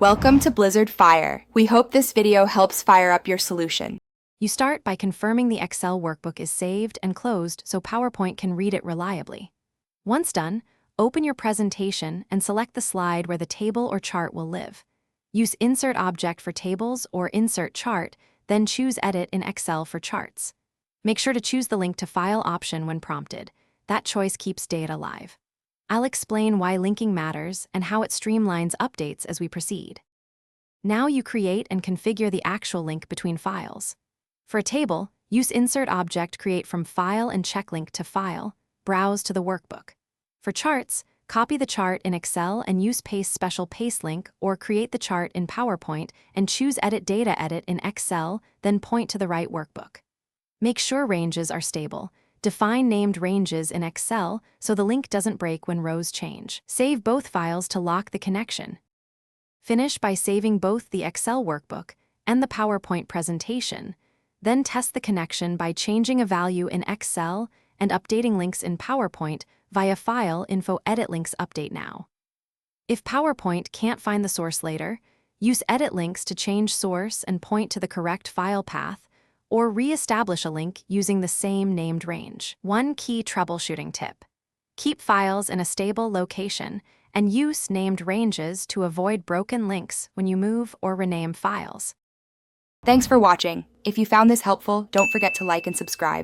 Welcome to Blizzard Fire. We hope this video helps fire up your solution. You start by confirming the Excel workbook is saved and closed so PowerPoint can read it reliably. Once done, open your presentation and select the slide where the table or chart will live. Use Insert Object for tables or Insert Chart, then choose Edit in Excel for charts. Make sure to choose the Link to File option when prompted. That choice keeps data alive. I'll explain why linking matters and how it streamlines updates as we proceed. Now you create and configure the actual link between files. For a table, use Insert Object, create from File and check Link to File, browse to the workbook. For charts, copy the chart in Excel and use Paste Special Paste Link, or create the chart in PowerPoint and choose Edit Data Edit in Excel, then point to the right workbook. Make sure ranges are stable. Define named ranges in Excel so the link doesn't break when rows change. Save both files to lock the connection. Finish by saving both the Excel workbook and the PowerPoint presentation. Then test the connection by changing a value in Excel and updating links in PowerPoint via File Info Edit Links Update Now. If PowerPoint can't find the source later, use Edit Links to change source and point to the correct file path, or re-establish a link using the same named range. One key troubleshooting tip: keep files in a stable location and use named ranges to avoid broken links when you move or rename files. Thanks for watching. If you found this helpful, don't forget to like and subscribe.